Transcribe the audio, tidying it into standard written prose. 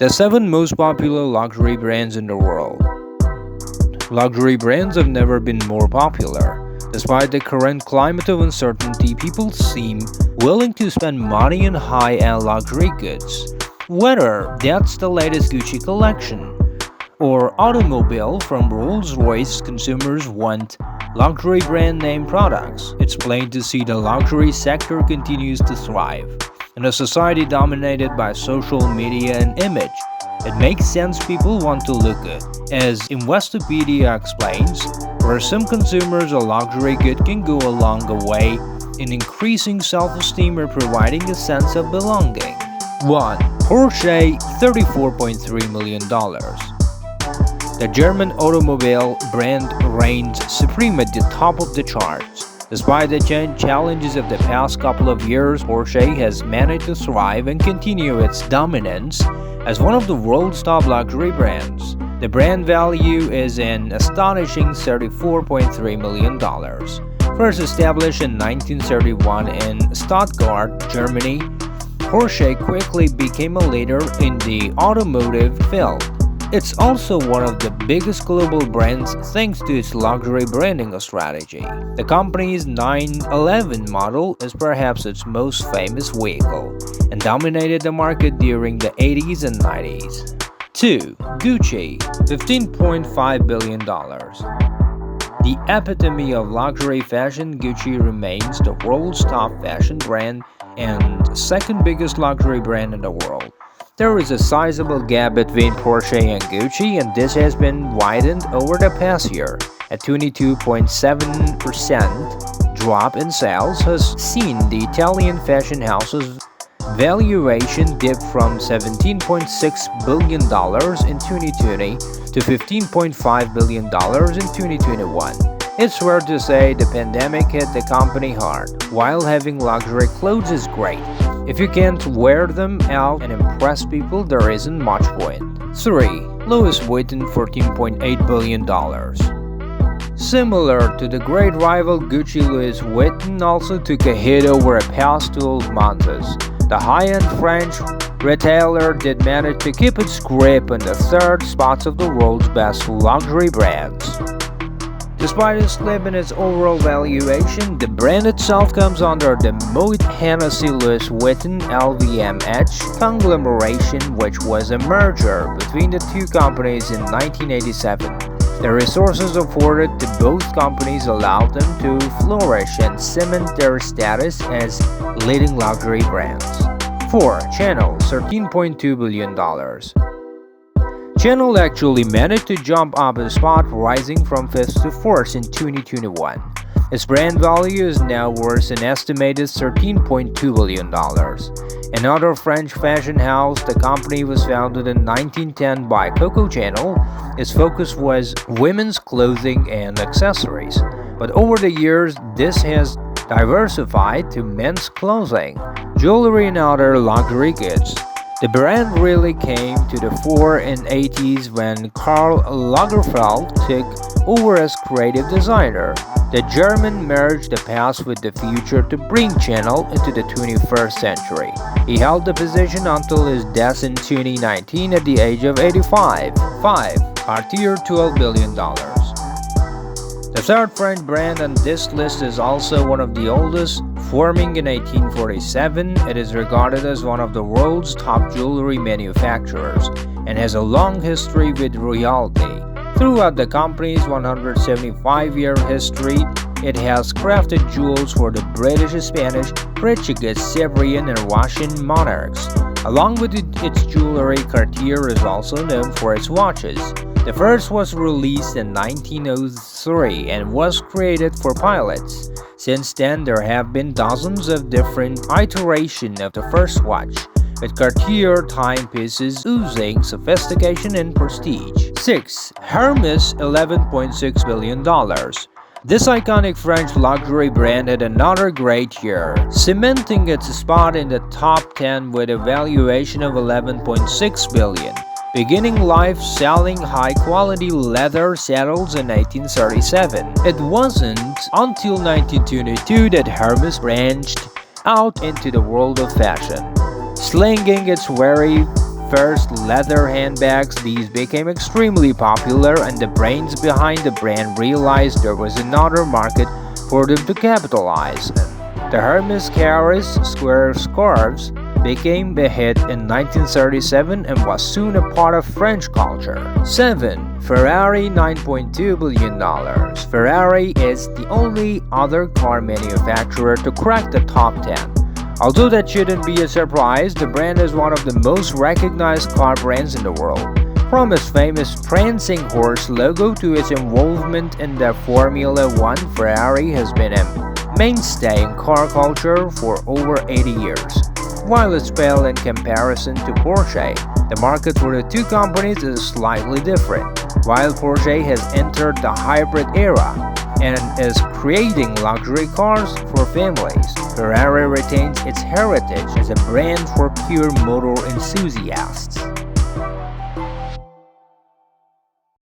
The 7 most popular luxury brands in the world. Luxury brands have never been more popular. Despite the current climate of uncertainty, people seem willing to spend money on high-end luxury goods. Whether that's the latest Gucci collection or automobile from Rolls-Royce, consumers want luxury brand name products. It's plain to see the luxury sector continues to thrive. In a society dominated by social media and image, it makes sense people want to look good. As Investopedia explains, for some consumers, a luxury good can go a long way in increasing self-esteem or providing a sense of belonging. 1. Porsche $34.3 million. The German automobile brand reigns supreme at the top of the charts. Despite the challenges of the past couple of years, Porsche has managed to thrive and continue its dominance as one of the world's top luxury brands. The brand value is an astonishing $34.3 million. First established in 1931 in Stuttgart, Germany, Porsche quickly became a leader in the automotive field. It's also one of the biggest global brands thanks to its luxury branding strategy. The company's 911 model is perhaps its most famous vehicle and dominated the market during the 80s and 90s. 2. Gucci $15.5 billion. The epitome of luxury fashion, Gucci remains the world's top fashion brand and second biggest luxury brand in the world. There is a sizable gap between Porsche and Gucci, and this has been widened over the past year. A 22.7% drop in sales has seen the Italian fashion house's valuation dip from $17.6 billion in 2020 to $15.5 billion in 2021. It's fair to say the pandemic hit the company hard. While having luxury clothes is great, if you can't wear them out and impress people, there isn't much point. 3. Louis Vuitton $14.8 billion. Similar to the great rival Gucci, Louis Vuitton also took a hit over the past 12 months. The high-end French retailer did manage to keep its grip on the third spots of the world's best luxury brands. Despite a slip in its overall valuation, the brand itself comes under the Moet Hennessy Louis Vuitton LVMH conglomeration, which was a merger between the two companies in 1987. The resources afforded to both companies allowed them to flourish and cement their status as leading luxury brands. 4. Chanel $13.2 billion. Chanel actually managed to jump up a spot, rising from 5th to 4th in 2021. Its brand value is now worth an estimated $13.2 billion. Another French fashion house, the company was founded in 1910 by Coco Chanel. Its focus was women's clothing and accessories, but over the years this has diversified to men's clothing, jewelry and other luxury goods. The brand really came to the fore in the 80s when Karl Lagerfeld took over as creative designer. The German merged the past with the future to bring Chanel into the 21st century. He held the position until his death in 2019 at the age of 85. 5. Cartier $12 billion. The third French brand on this list is also one of the oldest. Forming in 1847, it is regarded as one of the world's top jewelry manufacturers and has a long history with royalty. Throughout the company's 175-year history, it has crafted jewels for the British, Spanish, Portuguese, Siberian, and Russian monarchs. Along with its jewelry, Cartier is also known for its watches. The first was released in 1903 and was created for pilots. Since then, there have been dozens of different iterations of the first watch, with Cartier timepieces oozing sophistication and prestige. 6. Hermès $11.6 billion. This iconic French luxury brand had another great year, cementing its spot in the top 10 with a valuation of $11.6 billion. Beginning life selling high-quality leather saddles in 1837. It wasn't until 1922 that Hermès branched out into the world of fashion, slinging its very first leather handbags, these became extremely popular, and the brains behind the brand realized there was another market for them to capitalize on. The Hermes Caris square scarves became a hit in 1937 and was soon a part of French culture. 7. Ferrari $9.2 billion. Ferrari is the only other car manufacturer to crack the top 10. Although that shouldn't be a surprise, the brand is one of the most recognized car brands in the world. From its famous prancing horse logo to its involvement in the Formula One, Ferrari has been a mainstay in car culture for over 80 years. While it's pale in comparison to Porsche, the market for the two companies is slightly different. While Porsche has entered the hybrid era and is creating luxury cars for families, Ferrari retains its heritage as a brand for pure motor enthusiasts.